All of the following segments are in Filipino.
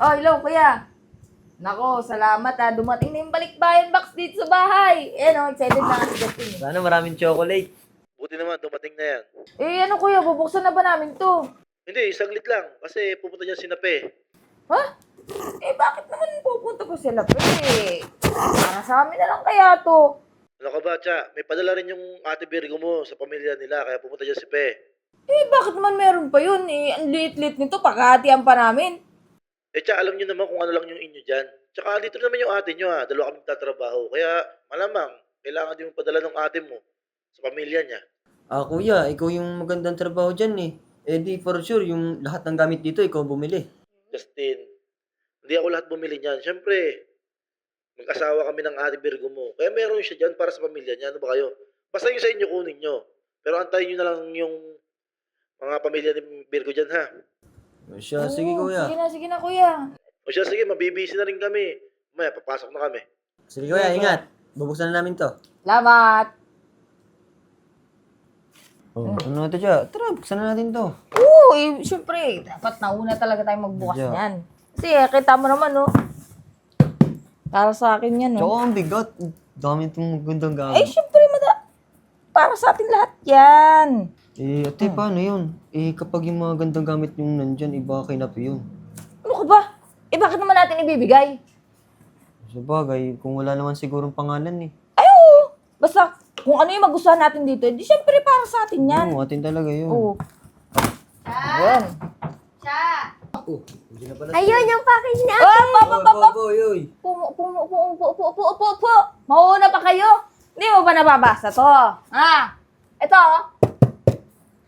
Oh, hello, kuya. Nako, salamat ha. Dumating na yung balikbayan box dito sa bahay. Excited na kasi Justin. Sana maraming chocolate. Buti naman, dumating na yan. Kuya, bubuksan na ba namin to? Hindi, saglit lang. Kasi pupunta dyan si Nape. Ha? Bakit naman pupunta ko sila, pre? Para sa amin na lang kaya to. Ano ka ba, Cha? May padala rin yung ate Virgo mo sa pamilya nila, kaya pupunta dyan si Pe. Bakit naman meron pa yun? Ang liit-liit nito, pagkahatian pa namin. Cha, alam nyo naman kung ano lang yung inyo dyan. Tsaka dito naman yung ate nyo ha, dalawa kaming tatrabaho. Kaya malamang, kailangan din mo padala ng ate mo sa pamilya niya. Kuya, ikaw yung magandang trabaho dyan eh. Di for sure, yung lahat ng gamit dito, ikaw bumili. Justin, hindi ako lahat bumili niyan. Siyempre, mag-asawa kami ng ate Virgo mo. Kaya meron siya dyan para sa pamilya niya. Ano ba kayo? Basta yung sa inyo, kunin nyo. Pero antayin nyo na lang yung mga pamilya ni Virgo dyan ha. Siya, sige kuya. Sige na, kuya. O siya, sige, mabibisi na rin kami. Maya, papasok na kami. Sige kuya, ingat. Bubuksan na namin to. Salamat. Ano natin siya? Tara, buksan na natin to. Siyempre, dapat nauna talaga tayo magbukas Yeah. niyan. Kasi kita mo naman, no? Para sa akin yan, no? Tsaka ang bigat. Dami itong magandang gamit. Siyempre, para sa atin lahat yan. Ate, paano yun? Kapag yung mga gandang gamit yung nandyan, iba kay Napi yun. Ano ka ba? Bakit naman natin ibibigay? Sa bagay, kung wala naman sigurong pangalan eh. Oo. Basta, kung ano yung magustuhan natin dito, di syempre para sa atin yan. Oo, atin talaga yun. Oo. Yan. Hindi na pala. Ayun, yung package niya. Yoy. Upo. Mauuna pa kayo. Hindi mo ba nababasa to? Ito.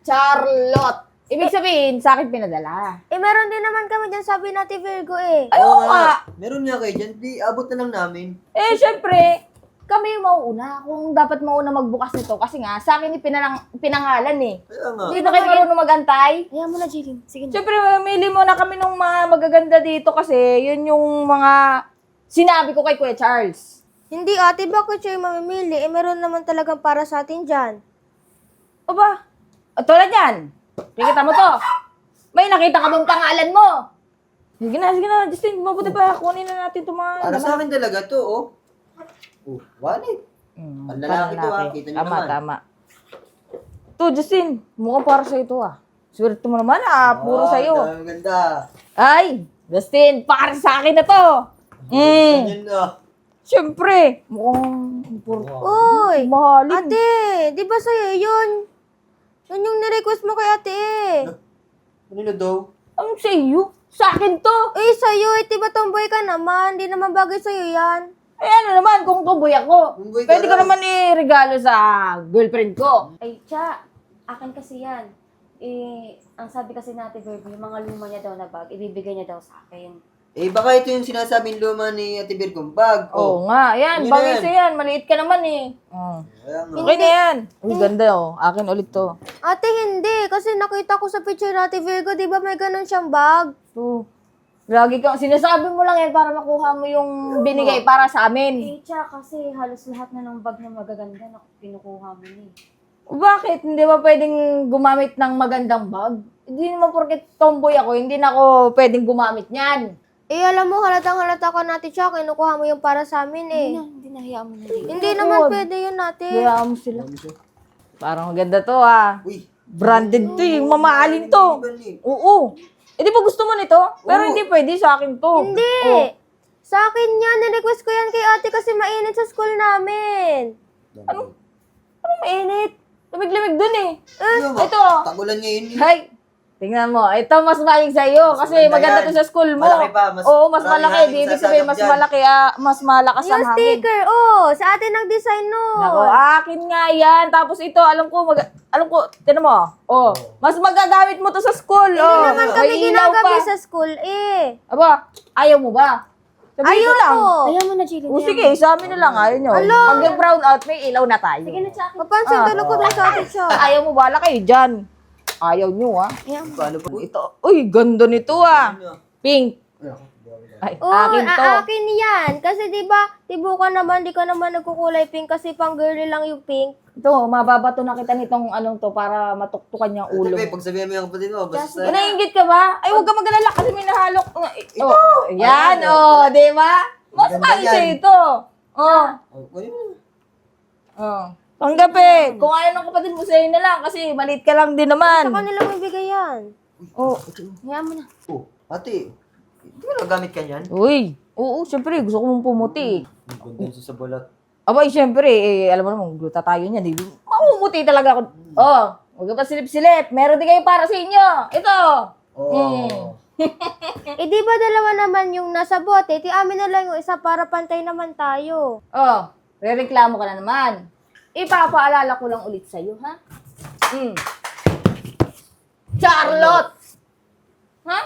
Charlotte. Ibig sabihin, sa akin pinadala. Meron din naman kami dyan, sabi natin Virgo Oo nga. Meron nga kayo dyan. Di, abot na lang namin. Syempre, kami yung mauuna kung dapat mauna magbukas nito. Kasi nga, sa akin pinangalan eh. Kaya nga. Hindi na kayo marunong magantay. Ayan mo na, Jilin. Sige na. Siyempre, mamili muna kami ng mga magaganda dito kasi yun yung mga sinabi ko kay Kuya Charles. Hindi, ate, bakit siya yung mamimili? Meron naman talagang para sa atin dyan. Aba, tulad yan. Kikita mo to. May nakita ka bang pangalan mo? Sige na, Justin. Mabuti pa. Kunin na natin itong mga... Para sa akin talaga to, oh. Wallet. Ang lalaki to, kita niyo naman. Tama. To, Justin. Mukhang para sa'yo to, Swerte mo naman, Puro sa'yo. Ang ganda. Ay, Justin, para sa akin na to. Ganyan na. Siyempre. Mukhang... Uy, Mahalin. ate, di ba sa'yo yun? Yun yung nirequest mo kay ate Kanino daw? Ang sa'yo? Sa akin to. Sa'yo, di ba tomboy ka naman? Di naman bagay sa'yo yan. Ano naman, kung tuboy ako. Tumboy ka Pwede ko raw. naman i-regalo sa girlfriend ko. Cha, akin kasi yan. Ang sabi kasi natin, Virgo, yung mga luma niya daw na bag, ibibigay niya daw sa akin. Baka ito yung sinasabing luma ni Ate Virgong bag. Oo nga, yan. Yun Bagay yan. sa'yo yan. Maliit ka naman eh. Kaya nga. Okay na yan. Uy, ganda Akin ulit to. Ate, hindi. Kasi nakita ko sa picture natin Virgo, di ba may ganun siyang bag? To. Lagi kang, sinasabi mo lang yan para makuha mo yung binigay para sa amin. Cha, kasi halos lahat na ng bag na magaganda na kinukuha mo ni. Bakit? Hindi ba pwedeng gumamit ng magandang bag? Hindi naman porket tomboy ako, hindi na ako pwedeng gumamit niyan. Alam mo, halatang-halata ka natin siya, kinukuha mo yung para sa amin Hindi na, hayaan mo na din. Hindi naman pwede yun natin. Hayaan mo sila. Parang maganda to Uy. Branded to mamahalin to. Oo. Di ba gusto mo nito? Pero Oo. hindi pwede sa akin to. Hindi. Oh. Sa akin yan, nirequest ko yan kay ate kasi mainit sa school namin. Anong mainit? Lamig-lamig dun eh. Ito. Ito. Tagulan niya yun. Hay! Tingnan mo. Ito mas maling sa'yo kasi maganda maganda yan. to sa school mo. Malaki pa, Oo, mas maraming malaki. hangin Di ibig sasagap sabihin, mas dyan. malaki, mas malakas ang Yung hangin. sticker, sa atin nag-design nun. Nako, akin nga yan. Tapos ito, alam ko, tinan mo. Oh, mas magagamit mo to sa school. Hindi Oh, naman kami may ilaw ginagabi pa. sa school Aba, ayaw mo ba? Sabihin Ayaw ko lang. ko. Hayaan mo na, Jilin. O sige, sa amin na lang. Ayaw nyo. Pag nag-brown out, may ilaw na tayo. Sige na, Cha. Mapansin tuloy ko lang sa atin siya. Ayaw mo, bala kayo dyan. Ayaw nyo, Paano pa? Ito. Uy, ganda nito, Pink. Ay, akin to. Akin yan. Kasi diba ka naman, di ka naman nagkukulay pink kasi pang girly lang yung pink. Ito, mababato na kita nitong anong to para matuktukan yung ulo mo. Pagsabihan mo yung kapatid mo, basta Nainggit ka ba? Ay, huwag ka mag-alala kasi may nahalok. Yan, Ayan, oh, di ba? Mas Maganda bagay yan. sa'yo ito. Oh. Oh, kunin mo. Oh. Tanggapin. Kung ayaw ng kapatid mo, sa'yo na lang kasi maliit ka lang din naman. Sa kanila mo ibigay yan. Oh. Hayaan mo na. Oh, ate. Hindi mo nagamit ka niyan? Uy. Oo, syempre, gusto ko mong pumuti. Ang ganda sa balat. Abay, syempre, alam mo naman, gluta tayo niyan. Mamumuti talaga ako. Oh, huwag ka pa silip-silip. Meron din kayo para sa inyo. Ito. Oh. Eh di ba dalawa naman yung nasa bote? Ti amin na lang yung isa para pantay naman tayo. Oh, rereklamo ka na naman. Ipapaalala ko lang ulit sa'yo, ha? Charlotte! Ha?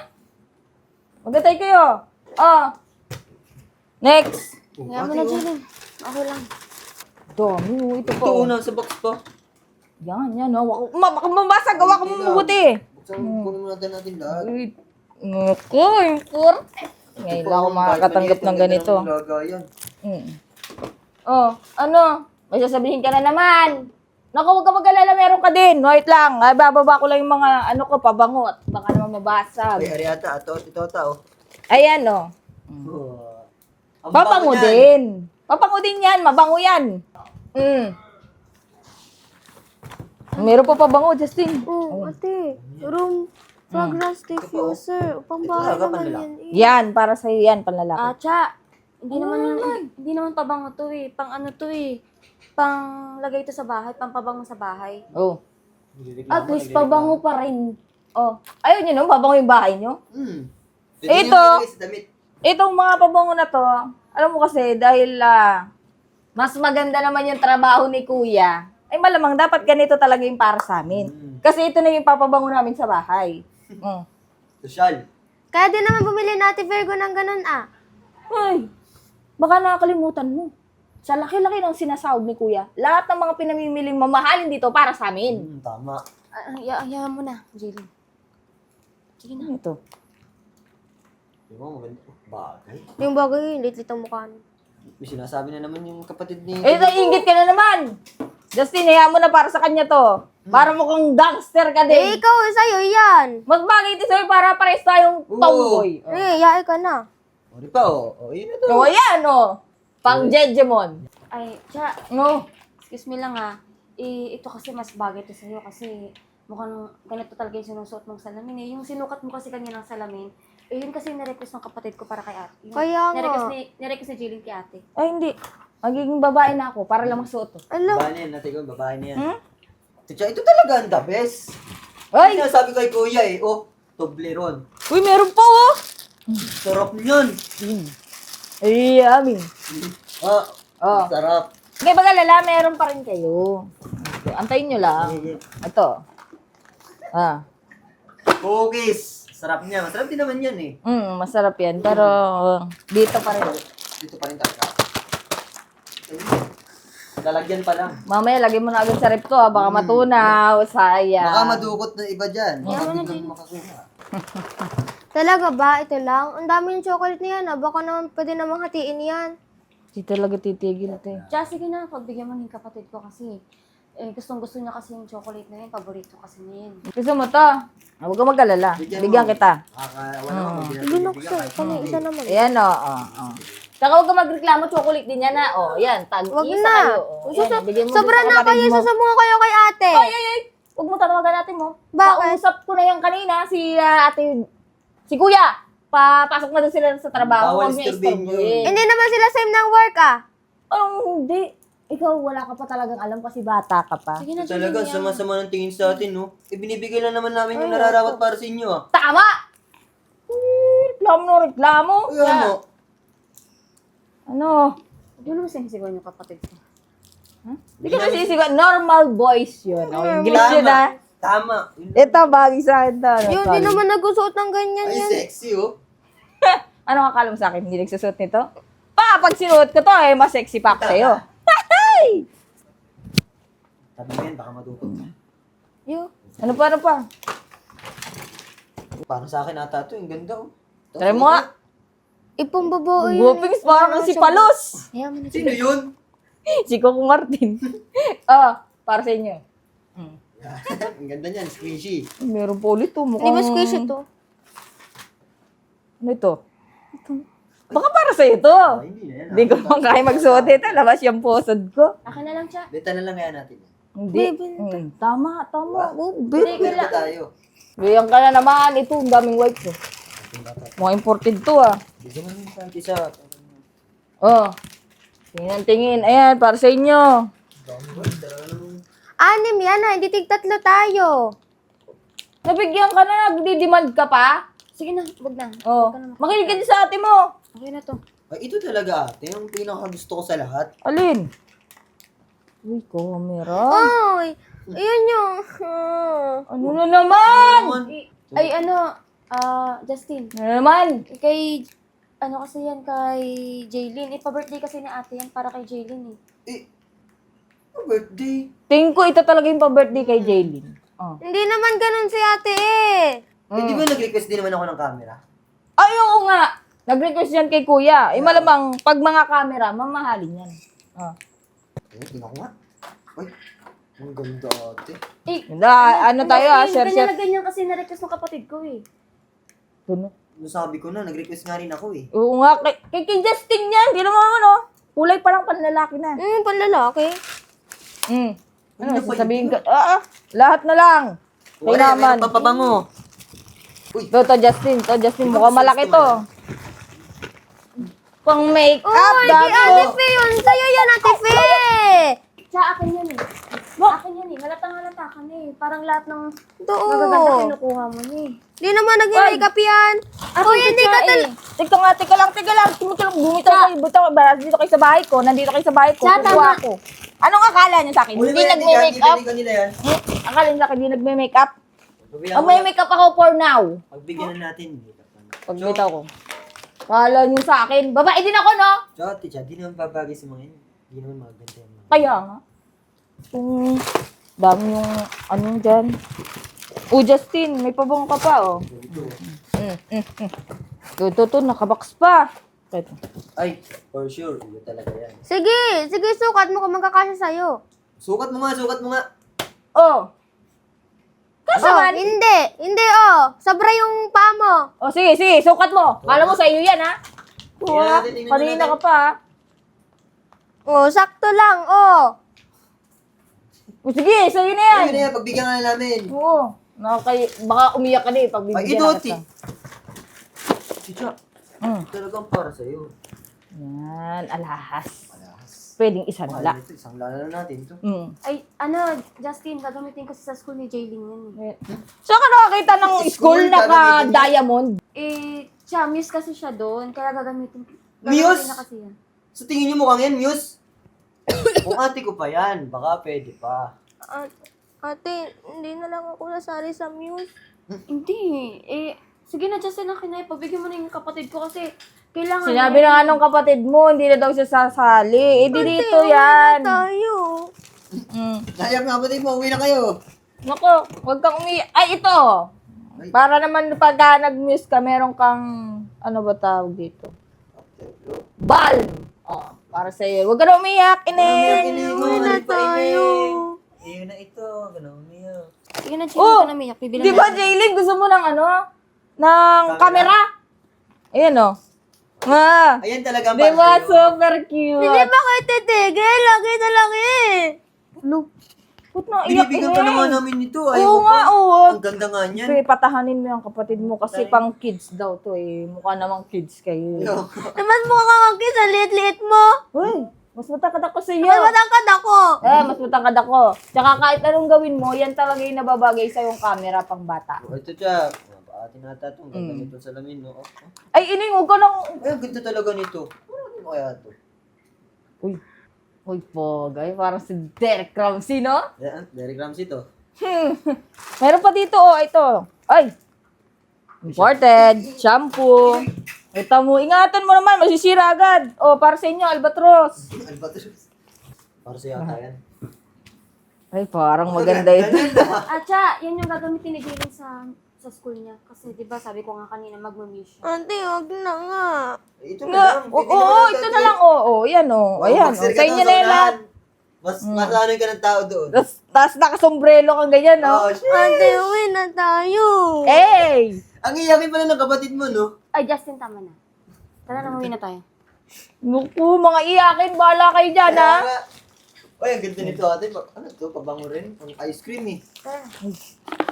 Magantay kayo. Oh. Next. Hayaan mo na, Jillian. Okay lang. Dami, oh, ito Ito po. una sa box pa. Yan, oh. Baka mabasag, gawa ko mabuti. Buksan kunin mo natin lahat. Uy, naku, important. Ngayon lang ako makakatanggap ng ganito. Oh, ano? May sasabihin ka na naman. Naku, huwag ka mag-alala, meron ka din. Wait lang, ay, bababa ko lang yung mga, pabango at baka naman mabasag. Ay, Ariata, ito, tao. Ayan, oh. Ang Pabango bago niyan. din. Pabango din yan, mabango yan. Meron pa pabango, Justin. Oh, ate. Room fragrance diffuser. Pambahay Ito talaga, naman panlalaki. yan eh. Yan, para sa'yo yan, panlalaki. Cha, hindi naman pabango to eh. Pang ano to eh. Pang lagay to sa bahay, pang pabango sa bahay. Oh. At least pabango pa rin. Oh. Ayun yun, no? Pabango yung bahay nyo. Ito. Itong mga pabango na to, alam mo kasi, dahil mas maganda naman yung trabaho ni Kuya, ay malamang dapat ganito talaga yung para sa amin. Kasi ito na yung papabango namin sa bahay. Social. Kaya din naman bumili natin Virgo ng ganun ah. Ay, baka nakakalimutan mo. Sa laki-laki ng sinasahod ni Kuya, lahat ng mga pinamimiling mamahalin dito para sa amin. Tama. Hayaan mo na, Jillian. Sige na. Ano ito? Di ba, maganda. Bagay. Yung bagay yun, lit-lit ang mukha nun. May sinasabi na naman yung kapatid ni... Eh, naiingit ka na naman! Justin, hayaan mo na para sa kanya to. Para mukhang gangster ka Eh, din. ikaw, sa'yo yan. Mas bagay ito sa'yo para pares tayong tomboy. Eh, yae ka na. O, di pa, o. O, yun na to. So, ayan, oh. Pang Jejemon. Ay, Cha, No. excuse me lang ha. Ito kasi mas bagay to sa'yo kasi mukhang ganito talaga yung sinusuot mong salamin eh. Yung sinukat mo kasi kanya ng salamin, yun kasi yung na-request ng kapatid ko para kay ate. Yung Kaya nga. na-request ni Jillian kay ate. Ay, hindi. Magiging babae na ako para lang masuot to. Ala, Babae na yan, natin ko, babae na yan. Ito talaga ang the best. Ay! Sinasabi ko kay kuya eh, oh, Toblerone. Uy, meron pa, oh! Sarap niyan. Ay, yummy. Ah, Oh. sarap. Okay, bagalala, meron pa rin kayo. Ito, antayin nyo lang. Ito. Cookies. Sarap niya. Masarap din naman yan eh. Masarap yan. Pero, dito pa rin. Dito pa rin talaga. Lalagyan pa lang. Mamaya, lagay mo na agad sa rep to, ha. Baka matunaw, sayang. Baka madukot na iba dyan. Baka biglang makakuha. talaga ba? Ito lang? Ang dami yung chocolate niyan ah. Baka naman pwede namang hatiin yan. Hindi talaga titigil, te. Cha, sige na, pagbigyan mo ng kapatid ko kasi gustong-gusto niya kasi yung chocolate na yun. Paborito kasi niya yun. Gusto mo to? Huwag ka mag-alala. Bigyan kita. Wala naman. Binuksan. Kami, isa naman. Ayan, oh. Saka huwag ka magreklamo, chocolate din yan, ha. Oh, yan, tag-isa Wag na. kayo. Oh, yan, bigyan mo Sobra din sa na kapatid kayo. mo. Sasabungan kayo kay ate. Ay! Huwag mo tatawagan natin mo. Bakit? Kausap ko na yan kanina, si Kuya. Papasok na doon sila sa trabaho. Bawal Huwag niyo istorbohin istorbohin. Hindi naman sila same ng work ah. Hindi. Ikaw, wala ka pa talagang alam kasi bata ka pa. Sige na, Talaga, Jillian. sama-sama ng tingin sa atin, no? Ibinibigay lang naman namin yung nararapat para sa inyo, ah. Tama! Reklamo. Ay, ano? Ano? Hindi naman sinisigaw yung kapatid ko. Hindi ka masisigaw. Normal boys yun. Oh, English yun, ha? Tama. Ito, bagay sa akin to. Yun, di naman nagsusuot ng ganyan Ay, yan. sexy, oh. Ano akala mo sa akin? Hindi nagsusuot nito? Pag sinuot ko to, mas sexy pa ako sa'yo. Sabi mo yan, baka madukot. Ano pa? Para sa akin ata ito, yung ganda, oh. Try mo nga. Ipambabae yun. Guwapings, parang si Palos. Hayaan mo na, Sino yun? Si Coco Martin. Para sa inyo. Ang ganda niyan, squishy. Meron po ulit to. Hindi ba squishy to? Ano ito? Baka para sa'yo to. Hindi na yan. Hindi ko naman kaya magsuot ito. Labas yung pusod ko. Akin na lang, Cha. Benta na lang kaya natin. Hindi. Tama. Oh, Hindi, Benta tayo. Biyan ka na naman. Ito, ang daming wipes. Mga imported to ah. Bigyan mo naman sa isa. Oh. Tingin. Ayan, para sa inyo. Anim yan ha, hindi tig-tatlo tayo. Nabigyan ka na, nagdi-demand ka pa? Sige na, wag na. Oh. Makinig ka din sa ate mo. Okay na to. Ay, ito talaga ate. Yung pinaka gusto ko sa lahat. Alin? Uy, camera. Oy, ayun yung... Ano na naman? Ay, Justin. Ano naman? Kay, kasi yan, kay Jaylin. Pa-birthday kasi ni ate yan para kay Jaylin Birthday. Tingin ko ito talaga yung pa-birthday kay Jaylin. Oh. Hindi naman ganun si ate eh. Di ba nag-request din naman ako ng camera? Ay, oo nga. Nag-request yan kay kuya. Eh, malamang, pag mga camera, mamahalin yan. Oh. Ay, tingnan ko nga. Ay, ang ganda ate. Ano tayo ah, share. Ganyan na ganyan kasi na-request ng kapatid ko eh. Ito na. Nasabi ko na, nag-request nga rin ako eh. Oo nga, kay Justin yan. Hindi naman ano. Kulay pa lang panlalaki na. Panlalaki. Ano, sasabihin ka? Lahat na lang. Kay naman. Meron pa pabango. Uy, To Justin, mukhang malaki to. Pang make-up, Oy, di Ate dami. Fe yun. Sa'yo yan, Ate Fe. Cha, akin yan eh. Akin yan eh. Halatang-halata ka na eh. Parang lahat ng Oo. magaganda kinukuha mo na eh. Di naman nag-makeup yan. Uy, hindi ka tal... Teka lang. Bumitaw kayo. Dito kayo sa bahay ko. Nandito kayo sa bahay ko. Cha, Kukuha tama. ko. Anong akala niyo sa akin? Hindi nagme-makeup? Kanila yan. Akala niyo sa akin hindi nagme-makeup? Pagbigyan Ang may makeup ako for now. Pagbigyan na natin. Pagbitaw ko. Akala niyo sa akin. Babae din ako, no? So, teacher, di naman babagay sa mga yun. Di naman maganda yung mga. Kaya nga. Dami yung ano dyan. Oh, Justin, may pabong ka pa, oh. Ito, nakabox pa. Ito. Ay, for sure. Ito talaga yan. Sige, sukat mo kung magkakasya sa'yo. Sukat mo nga. Oh. Kasaman. Hindi, Sobra yung paa mo. Oh, sige, sukat mo. Kala mo sa iyo yan, ha? Tingnan natin, tingnan Kanina natin. ka pa, ha? Sakto lang, Oh, sige, sa'yo na yan. Ayun na yan, pagbigyan nga na namin. Oo. Baka umiyak ka na eh pag Ay, bibigyan ito, na kita. Teacher, Mm. talagang para sa'yo. Yan, alahas. Alas. Pwedeng isanla. Ito, isang lala na natin ito. Ay, Justin, gagamitin kasi sa school ni Jaylin yan eh. Saan ka nakakita ng school na ka-diamond? Cha, miss kasi siya doon, kaya gagamitin Muse? na kasi yan. Sa tingin niyo mukhang yan, Muse? Kung ate ko pa yan, baka pwede pa. Ate, hindi na lang ako nasali sa Muse. Hindi, sige na Justin, akin na, pagbigyan mo na yung kapatid ko kasi kailangan. Sinabi na nga nung kapatid mo, hindi na daw siya sasali. Eh, di dito yan. Tayo. Sayang nga ba mo, uwi na kayo. Nako, huwag kang umiyak. Ay, ito. Para naman pagka nag-muse ka, meron kang, ano ba tawag dito? Balm. Oh, para sa'yo. Huwag ka na umiyak, inen. Uwi na tayo. Ayun na ito, ganun niya. Sige na, Jaylin, Oh, ka na umiyak. Bibilang di ba, natin. Jaylin, gusto mo ng ano? Ng camera? Ayan, oh. Ayan talaga Di para ba, sa'yo. super cute. Hindi ba kayo titigil? Lagi na lang eh. Look, ba't na iyak Binibigyan pa naman namin nito. Ayaw Oo ko nga, pa. oo. Ang ganda nga niyan. Kasi patahanin mo yung kapatid mo kasi pang kids daw to eh. Mukha namang kids kayo. Naman mukha ka mag-kiss, ang liit-liit mo. Uy, mas matangkad ako sa iyo. Mas matangkad ako. Mas matangkad ako. Tsaka kahit anong gawin mo, yan talaga yung nababagay sa yung camera pang bata. Ito siya. Ate nata ito. Ang ganda nito sa lamin. No? Ay, ining, huwag ka nang... Ay, ang ganda talaga nito. Ano mo kaya ito? Uy, pogay. Parang si Derek Ramsey, no? Yan, Derek Ramsey to. Meron pa dito, oh. Ito. Ay. Imported. Shampoo. Ito mo. Ingatan mo naman. Masisira agad. Oh, para sa inyo, Albatros. Albatros. Para sa yata yan. Ay, parang maganda ito. Cha, yan yung gagamitin ni Jaylin sa school niya. Kasi, di ba, sabi ko nga kanina, mag-mission. Ate, huwag na nga. Ito na lang. Oo, ito na lang. Oo, yan, oh. Ayan, oh. Sa inyo na yan lahat. Mas ano ka ng tao doon. Tapos nakasombrelo kang ganyan, no? Oh, shit. Ate, uwi na tayo. Hey! Ang iyakin pala ng kapatid mo, no? Ay, Justin, tama na. Tara na, mawin na tayo. Naku, mga iyakin, bahala kayo dyan, ha? Uy, ang ganda nito ate. Ano to? Pabango rin. Ang ice cream eh.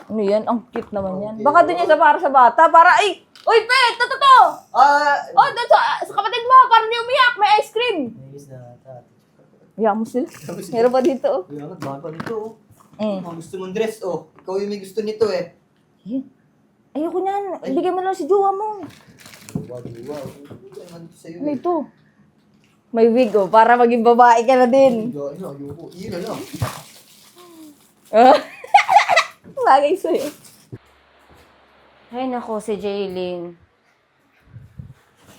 Ano yan? Ang cute naman yan. Baka doon yan sa para sa bata. Para, ay! Uy, Pet! Totoo! Oh, doon sa kapatid mo, para di umiyak, may ice cream. Nainis na ata. Iyak mo sila. Meron pa dito, oh. Uy, ang dami pa nito oh. Mm. Ang gusto mong dress oh. Ikaw yung may gusto nito eh. Ayoko niyan. Ibigay mo lang si jowa mo. Wow. Ano sa'yo Ano eh? ito? May wig, oh, para maging babae ka na din. Ayoko. Iyon na lang. Bagay sa'yo. Ay, nako, si Jaylin.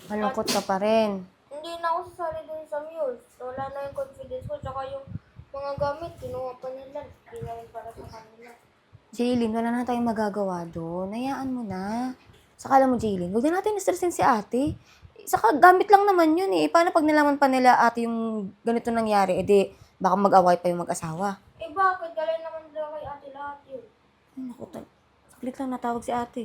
Malungkot ka pa rin. Hindi na ako sasali dun sa Muse. Wala na yung confidence ko. Tsaka yung mga gamit, kinuha pa nila. Hindi na rin para sa kanila. Jaylin, wala na tayong magagawa doon. Hayaan mo na. Saka alam mo, Jaylin, huwag na natin na-stressin si ate. Saka gamit lang naman yun eh. Paano pag nalaman pa nila ate yung ganito nangyari, edi baka mag-away pa yung mag-asawa. Eh bakit? Galing naman daw kay ate lahat yun. Ay, naku, saglit lang natawag si ate.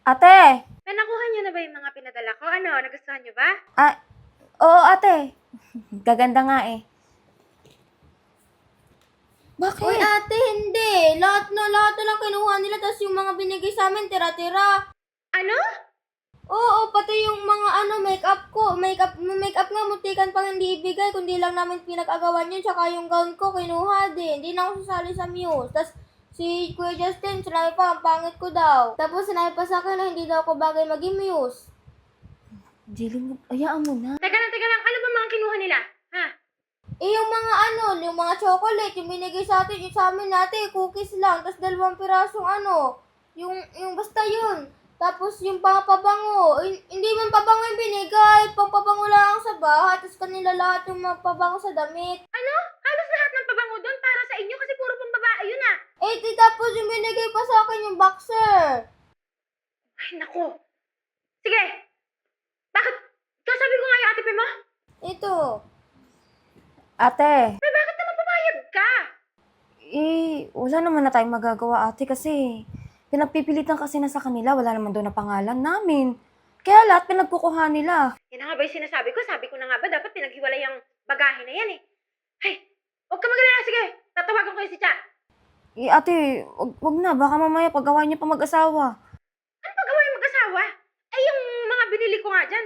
Ate! May nakuha niyo na ba yung mga pinadala ko? Ano, nagustuhan niyo ba? Oo, ate. Gaganda nga eh. Bakit? Uy ate, hindi. Lahat na lang kinuha nila. Tapos yung mga binigay sa amin, tira-tira. Ano? Oo, pati yung mga makeup ko. Makeup nga, muntikan pang hindi ibigay. Kundi lang namin pinag-agawan yun. Tsaka yung gown ko, kinuha din. Hindi na ako sasali sa Muse. Tapos si Kuya Justin, sinabi pa, ang pangit ko daw. Tapos sinabi pa sa akin na hindi daw ako bagay maging Muse. Jaylin, hayaan mo na. Teka lang. Ano ba mga kinuha nila? Ha? Eh, yung mga chocolate, yung binigay sa atin, yung sa amin natin, cookies lang. Tapos 2 pirasong yung basta yun. Tapos yung pabango, hindi man pabango yung binigay, pampabango lang sa bahay. Tapos kanila lahat yung pabango sa damit. Ano? Halos lahat ng pabango doon para sa inyo kasi puro pambabae yun ah. Eh, tapos yung binigay pa sa akin yung boxer. Ay, naku. Sige. Bakit? Kasabi ko nga yung ate Pe mo? Ito. Ate! Ay, bakit naman pumayag ka? Wala naman na tayong magagawa ate kasi pinagpipilitan kasi na sa kanila. Wala naman doon na pangalan namin. Kaya lahat pinagkukuha nila. Yan na nga ba yung sinasabi ko? Sabi ko na nga ba, dapat pinaghiwalay ang bagahe na yan eh. Ay, huwag ka magalala. Sige, tatawagan ko yung si Cha. Ate, wag na. Baka mamaya pag-awayan niyo pa mag-asawa. Ano pag-awa yung mag-asawa? Ay, yung mga binili ko nga dyan,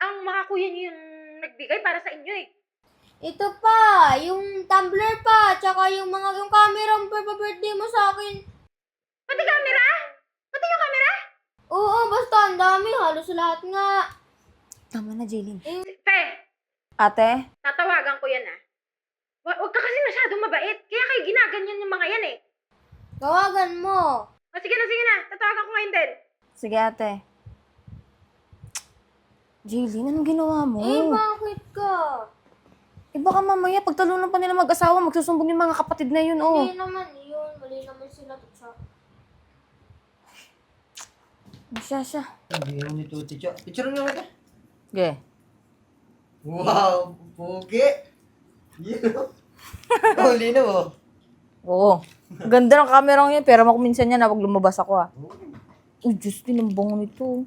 ang mga kuya niyo yung nagbigay para sa inyo eh. Ito pa, yung tumbler pa, tsaka yung camera mo pa birthday mo sa akin. Pati camera? Pati yung camera? Oo, basta ang dami, halos lahat nga. Tama na, Jaylin. Pe, Ate? tatawagan ko yan ah. Huwag ka kasi masyadong mabait. Kaya kayo ginaganyan yung mga yan eh. Tawagan mo. O sige na. Tatawagan ko ngayon din. Sige, ate. Jaylin, anong ginawa mo? Eh, bakit ka? Baka mamaya pagtalunan pa nila mag-asawa, magsusumbong yung mga kapatid na yun, oh. Hindi naman yun, mali naman sila. Siya. Sabi mo nito, teacher. Teacher nga natin. Okay. Wow, pogi. Oh, lino oh. Oo. Ganda ng camera yun, pero makuminsan yan na pag lumabas ako, ah. Uy, Justin, ang bango nito.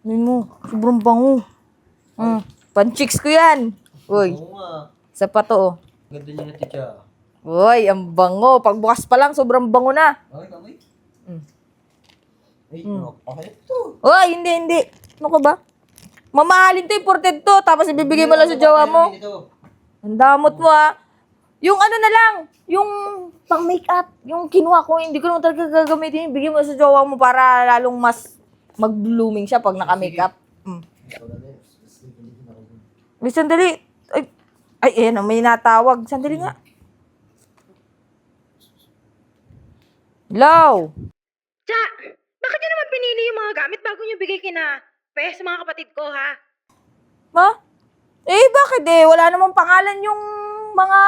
Ano mo, sobrang bango. Pan-chicks ko yan. Uy, Oo nga. isa pa to, oh. Ganda niya na teacher. Uy, ang bango. Pagbukas pa lang, sobrang bango na. Okay, kamay. Mm. Ay, okay ito. Uy, hindi. Ano ka ba? Mamahalin to, imported to. Tapos ibibigay mo lang sa jowa mo. Ang damot mo, ah. Yung ano na lang, yung pang makeup, yung kinuha ko, hindi ko naman talaga gagamitin. Bigay mo sa jowa mo para lalong mas mag-blooming siya pag naka-makeup. Wait, sandali. Ay, ayan, may natawag. Sandali nga. Hello? Cha, bakit nyo naman pinili yung mga gamit bago nyo bigay kina Pe sa mga kapatid ko ha? Ma? Bakit wala namang pangalan yung mga,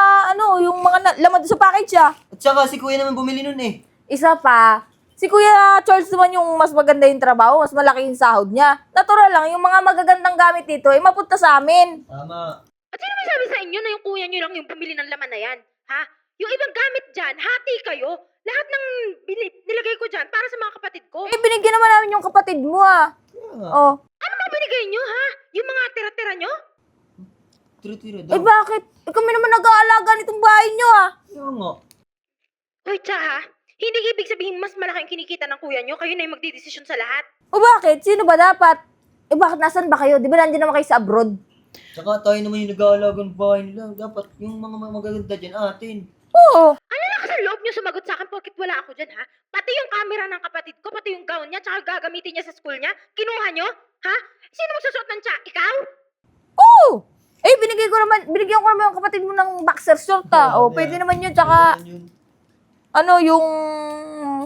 yung mga laman sa package, ah. At saka si kuya naman bumili nun eh. Isa pa, si Kuya Charles naman yung mas maganda yung trabaho, mas malaki yung sahod niya. Natural lang, yung mga magagandang gamit dito, mapunta sa amin. Tama. At sino may sabi sa inyo na yung kuya nyo lang yung bumili ng laman na yan? Ha? Yung ibang gamit dyan, hati kayo. Lahat ng nilagay ko dyan para sa mga kapatid ko. Eh, binigyan naman namin yung kapatid mo ah. Oh. Ano ba binigay nyo, ha? Yung mga tira-tira nyo? Tira-tira Eh, daw. bakit? Eh, kami naman nag-aalaga nitong bahay nyo ah. Kaya nga. Hoy, Cha, ha? Hindi ibig sabihin mas malaki ang kinikita ng kuya nyo, kayo na yung magdidesisyon sa lahat. O bakit? Sino ba dapat? Eh, bakit nasan ba kayo? Di ba nandiyan naman kayo sa abroad? Tsaka tayo naman yung nag-aalaga ng bahay nila. Dapat yung mga magaganda dyan atin. Oo. Ano lakas ang loob nyo sumagot sa akin porkit wala ako dyan, ha? Pati yung camera ng kapatid ko, pati yung gown niya, tsaka gagamitin niya sa school niya, kinuha nyo? Ha? Sino magsusuot ng Cha? Ikaw? Oo. Eh, binigyan ko naman yung kapatid mo ng boxer short ah. O, pwede naman yun. Tsaka, Yun. ano, yung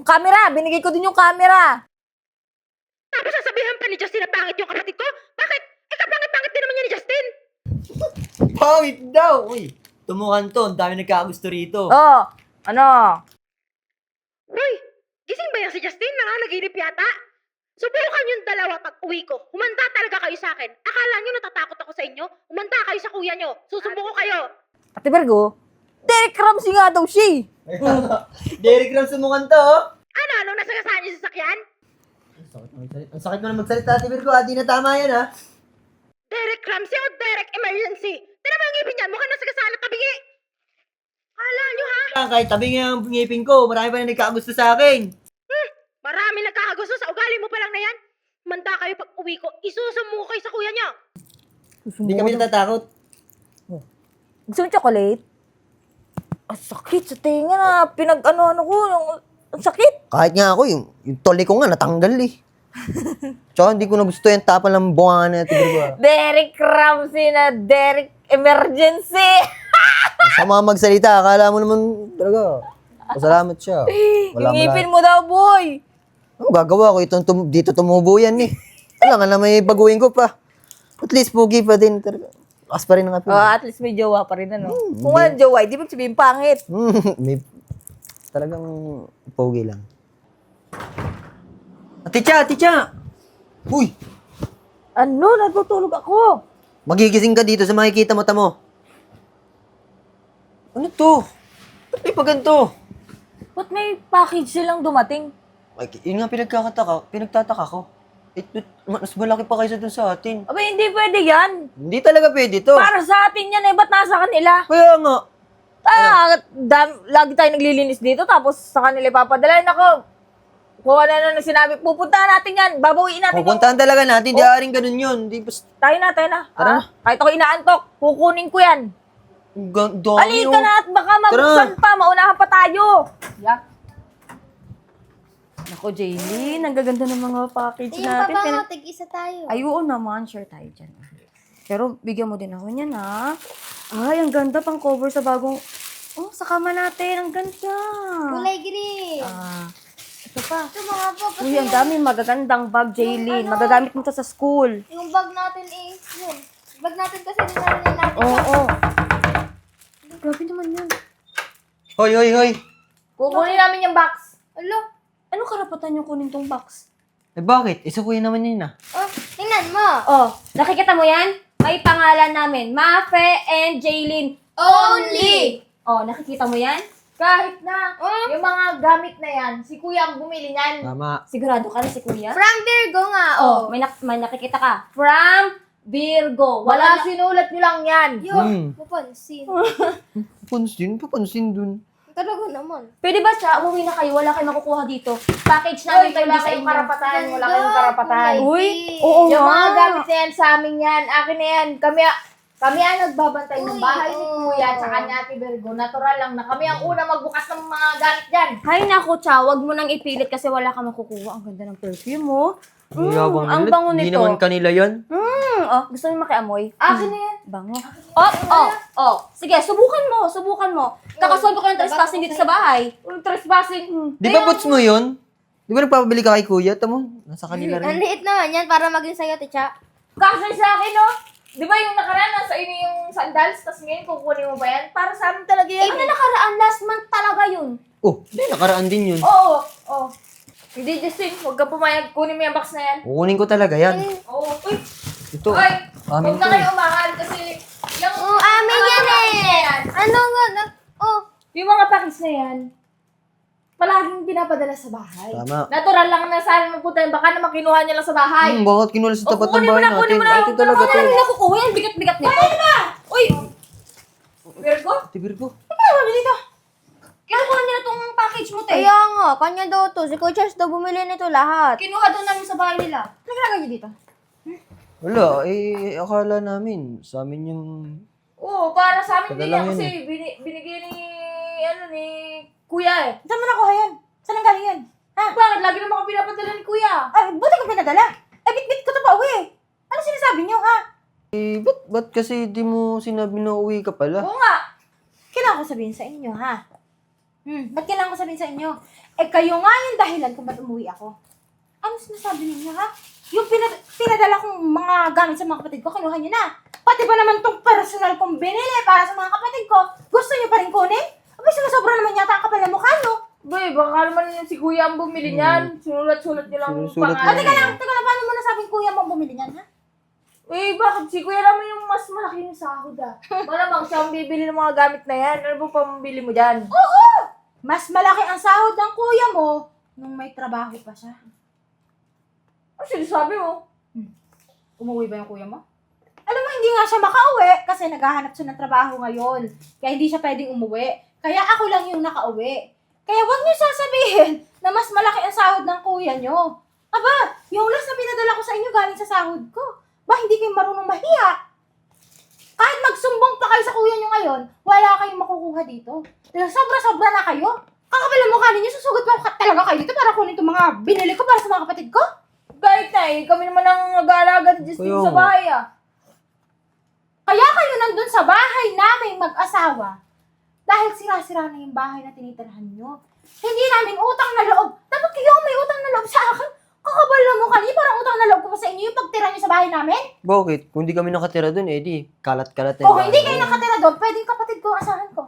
camera. Binigay ko din yung camera. Tapos sasabihan pa ni Justin na pangit yung kapatid ko? Bakit? Eh, kapangit-pangit din naman niya ni Justin. Pangit daw! Uy, tumukan to. Ang dami nagkakagusto rito. Oh, ano? Hoy, gising ba yan si Justin? Nanganaginip yata? Subukan yung dalawa pag uwi ko. Humanda talaga kayo sa akin. Akala nyo natatakot ako sa inyo? Humanda kayo sa kuya nyo. Susubuko kayo. Ate Virgo, Derek Ramsey nga daw siya. Derek Ram sumukan to, oh. Ano nasagasaan niyo sa sakyan? Ang sakit mo na magsalita, Ate Virgo. Di na tama yan, ha? Derek Ramsey o Derek Emergency? Tinan mo yung ngipin niya. Mukhang nasagasaan at tabingi. Akala nyo, ha? Kahit tabi nga ang ngipin ko, marami pa na nagkakagusto sa akin. Marami nagkakagusto sa ugali mo pa lang na yan. Humanda kayo pag uwi ko. Isusumo kayo sa kuya nyo. Hindi kami natatakot. Gusto mo chocolate? Ang sakit sa tinga na. Pinag-ano-ano ko. Ang sakit. Kahit nga ako, yung toli ko nga natanggal eh. Tsaka hindi ko na gusto yung tapal ng bunga na Ate Virgo. Derek Ramsey na Derek Emergency. Sa mga magsalita, akala mo naman talaga. Pasalamat siya. Yung ngipin mo daw, boy. Ano gagawa ko? Dito tumubo yan eh. Kailangan na may baguhin ko pa. At least pugi pa din talaga. Lakas pa rin ang apil. Oh, at least may jowa pa rin, ano? Kung walang jowa, di ba sabihin pangit? May talagang pogi lang. Ate Cha! Uy! Ano? Natutulog ako. Magigising ka dito sa makikita mata mo. Ano to? Ba't may pa ganito? Ba't may package silang dumating? Ay, yun nga pinagtataka ko. Mas malaki pa kaysa dun sa atin. Aba, hindi pwede yan. Hindi talaga pwede to. Para sa atin yan eh. Ba't nasa kanila? Kaya nga. Lagi tayo naglilinis dito tapos sa kanila ipapadala. Nako, kung ano na sinabi, pupuntahan natin yan. Babawiin natin Pupuntahan talaga natin. Di aaring ganun yun. Di basta... Tayo na. Tara. Kahit ako inaantok, kukunin ko yan. Dami Halika na at baka mabuksan pa. Maunahan pa tayo. Yeah. Nako, Jaylene, ang gaganda ng mga package Yung natin. pabango, tig-isa tayo. Ay, oo naman. Share tayo dyan. Pero bigyan mo din ako niyan, ha? Ay, ang ganda pang cover sa bagong... Oh, sa kama natin. Ang ganda. Kulay green. Ito pa. Ito mga po, kasi Uy, ang dami magagandang bag, Jaylene. Magagamit mo to sa school. yung bag natin yun. Bag natin kasi nilalagay natin. Oo. Grabe naman yun. Hoy. Kukunin namin yung box. Alo, Ano karapatan yung kunin tong box? Eh bakit? Isa ko yun naman yun ah. oh, tingnan mo. Oh, nakikita mo yan? May pangalan namin. Mafe and Jaylene. Only. Oh, nakikita mo yan? Kahit na yung mga gamit na yan, si Kuya ang bumili niyan. Tama. Sigurado ka na si Kuya? From Virgo nga, Oh, may nakikita ka. From Virgo. Wala sinulat nyo lang yan. Mapansin. Papansin dun. Talaga naman. Pwede ba siya? Umuwi na kayo. Wala kayo makukuha dito. Package namin kayo wala sa kayong inyo. karapatan. Wala kayong karapatan. Uy, Oo yung mga gamit na yan sa amin yan. Akin na yan. Kami ang nagbabantay ng bahay ni Kuya sa kanya Ate Virgo. Natural lang na kami ang una magbukas ng mga gamit dyan. Hay nako, Cha. Wag mo nang ipilit kasi wala ka makukuha. Ang ganda ng perfume mo. Ang bango Hindi nito. naman kanila yan. Gusto mo makiamoy? Akin na yan. Bango. Sige, subukan mo. Kakasolve ko ng trespassing dito sa bahay. Trespassing. Di ba boots mo yun? Di ba nagpapabili ka kay kuya? Tamo, nasa kanila Ang rin. liit naman yan para maging sa'yo, Ticha. Kasay sa akin, no? Di ba yung nakaraan, nasa inyo yung sandals, tas ngayon kukunin mo ba yan? Para sa amin talaga yan. Ano nakaraan? Last month talaga yun. Oh, di nakaraan din yun. Oo. Hindi, Justin, huwag ka pumayag. Kunin mo yung box na yan. Kukunin ko talaga yan. Oo. Uy! Ito. Uy! Amin Huwag na to. kayo umahal kasi yung... Amin yan eh. Ano nga? Yung mga package na yan, palaging pinapadala sa bahay. Tama. Natural lang na sana mapunta yun. Baka naman kinuha niya lang sa bahay. Bakit kinuha sa tapat ng kunin mo bahay na, kunin natin? mo na. Ate talaga Ano to. na nakukuha yan? Bigat-bigat nito. Ay, ba? Uy! Virgo? Ate Virgo. Ano ba dito? Kinukuha niya na itong package mo, te. Kaya nga, kanya daw to. Si Kuya Charles daw bumili nito lahat. Kinuha doon namin sa bahay nila. Ano ginagawa niyo dito? Wala, akala namin, sa amin yung... Oo, para sa amin din Padala yan. yun Kasi binigay ni Kuya eh. Saan mo nakuha yan? Saan ang galing yan? Bakit? Lagi naman ako pinapadala ni Kuya. Ay, buti ko pinadala. Eh, bit-bit ko to pa uwi. Ano sinasabi niyo, ha? Ba't kasi di mo sinabi na uwi ka pala? Oo nga. Kailangan ko sabihin sa inyo, ha? Ba't kailangan ko sabihin sa inyo? Eh, kayo nga yung dahilan kung ba't umuwi ako. Ano sinasabi ninyo, ha? Yung pinadala kong mga gamit sa mga kapatid ko, kinuha niyo na. Pati ba naman tong personal kong binili para sa mga kapatid ko, gusto niyo pa rin kunin? Abay, sumasobra naman yata ang kapal na mukha, no? Boy, baka naman yung si Kuya ang bumili niyan. Sinulat-sulat niyo lang yung Sinusulat Ah, pangalan. teka lang, paano mo nasabing kuya mo bumili niyan, ha? Eh, bakit? Si Kuya naman yung mas malaki yung sahod ah. Malamang siya ang bibili ng mga gamit na yan. Ano ba pambili mo dyan? Mas malaki ang sahod ng kuya mo nung may trabaho pa siya. Ano sinasabi mo? Umuwi ba yung kuya mo? Alam mo, hindi nga siya makauwi kasi naghahanap siya ng trabaho ngayon. Kaya hindi siya pwedeng umuwi. Kaya ako lang yung nakauwi. Kaya wag niyo sasabihin na mas malaki ang sahod ng kuya niyo. Aba, yung last na pinadala ko sa inyo galing sa sahod ko. Ba, hindi kayo marunong mahiya. Kahit magsumbong pa kayo sa kuya niyo ngayon, wala kayong makukuha dito. Dahil sobra-sobra na kayo. Kakapal ang mukha ninyo, susugot pa talaga kayo dito para kunin itong mga binili ko para sa mga kapatid ko. Kahit na eh, kami naman ang nag-aalaga ni Justine Kuya sa mo. bahay ah. Kaya kayo nandun sa bahay namin mag-asawa dahil sira-sira na yung bahay na tinitirhan nyo. Hindi namin utang na loob. Dapat kayo ang may utang na loob sa akin. Kakabal na mukha niyo, parang utang na loob ko pa sa inyo yung pagtira nyo sa bahay namin. Bakit? Kung di kami nakatira dun, di kalat-kalat na Kung yung hindi bahay. kayo nakatira doon, pwedeng kapatid ko ang asahan ko.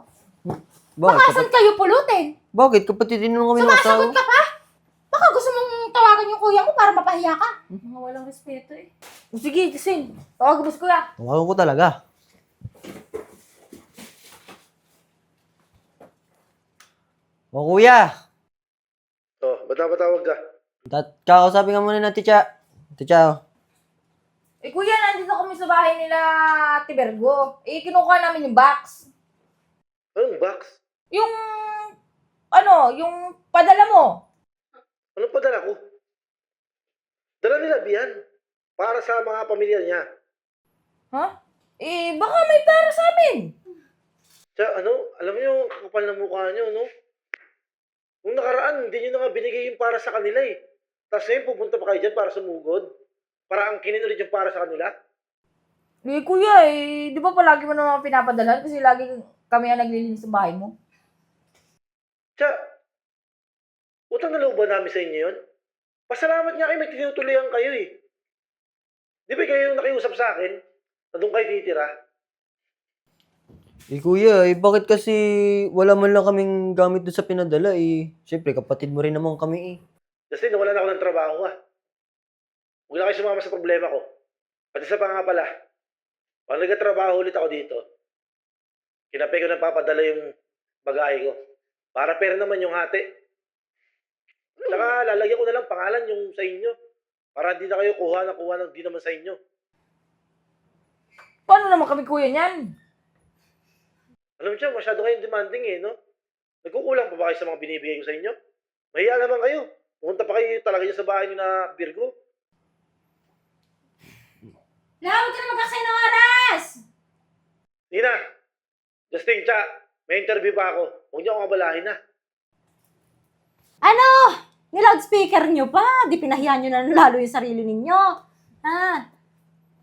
Bakit? Baka saan kayo pulutin? Bakit? Kapatid din naman kami ng asawa. Sumasagot ka pa? Baka gusto mong tawagan yung kuya mo para mapahiya ka. Mga walang respeto eh. Sige, Justine. Tawag mo si Kuya. Tawagan ko talaga. O kuya, Oh, ba't napatawag ka? kakausapin ka muna ng titya. Titya, Eh Kuya, nandito kami sa bahay nila Ate Virgo. Eh, kinukuha namin yung box. Anong box? Yung, yung padala mo. Anong padala ko? Dala nila Bian. Para sa mga pamilya niya. Ha? Eh, baka may para sa amin. Tsaka alam niyo, ang kakapal ng mukha niyo, no? Nung nakaraan, hindi niyo na nga binigay yung para sa kanila eh. Tapos ngayon, pupunta pa kayo dyan para sumugod. Para ang kinin ulit yung para sa kanila. Eh, Kuya, di ba palagi mo naman pinapadala? Kasi lagi kami ang naglilinis sa bahay mo. Tsaka, utang na loob ba namin sa inyo yun? Pasalamat nga kayo, may tinutuloyan kayo eh. Di ba kayo yung nakiusap sa akin na doon kayo titira? kuya, bakit kasi wala man lang kaming gamit doon sa pinadala Siyempre, kapatid mo rin naman kami Justin, nawalan ako ng trabaho ah. Huwag na kayo sumama sa problema ko. At isa pa nga pala, pag nagkatrabaho ulit ako dito, kinapay ko na papadala yung bagahe ko. Para pera naman yung hati. Tsaka lalagyan ko na lang pangalan yung sa inyo. Para hindi na kayo kuha ng di naman sa inyo. Paano naman kami Kuya niyan? Alam niyo, masyado kayong demanding eh, no? Nagkukulang pa ba kayo sa mga binibigay ko sa inyo? Mahiya naman kayo. Pumunta pa kayo talaga dyan sa bahay ni na Virgo. Lawag ka na magkakasay ng oras! Nina, Justin, Cha, may interview pa ako. Huwag niyo akong abalahin na. Ano? Ni-loudspeaker nyo pa? Di pinahiya nyo na lalo yung sarili ninyo. Ha?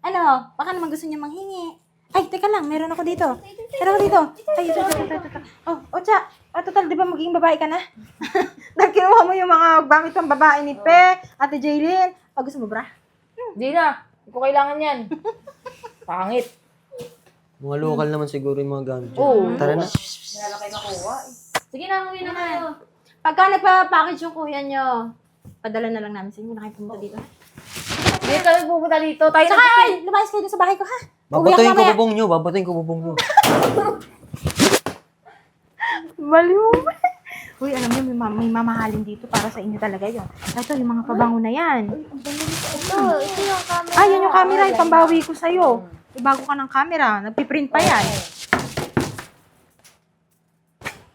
Ano? Baka naman gusto nyo manghingi. Ay, teka lang. Meron ako dito. Meron ako dito. Ay, ito. Oh, Cha. Total, di ba magiging babae ka na? Nagkinuha mo yung mga gamit pang babae ni Pe, Ate Jaylin. Gusto mo bra? Di na. Hindi ko kailangan yan. Pangit. Mga local naman siguro yung mga gamit dyan. Oo. Tara na. Nalalakay na kuha eh. Sige na, uwi na kayo. Pagka nagpa-package yung kuya nyo, padala na lang namin sa inyo. Na kayo pumunta dito. Hindi kami pupunta dito. Tayo Saka, na. ay, lumayas kayo dun sa bahay ko, ha? Babatuhin ko mamaya. bubong nyo. Baliw mo. Uy, alam niyo, may mamahalin dito para sa inyo talaga yun. Ito, yung mga pabango na yan. Ito yung camera. Ah, yan yung camera, yung pambawi ko sa'yo. Bago ka ng camera, nagpiprint pa yan.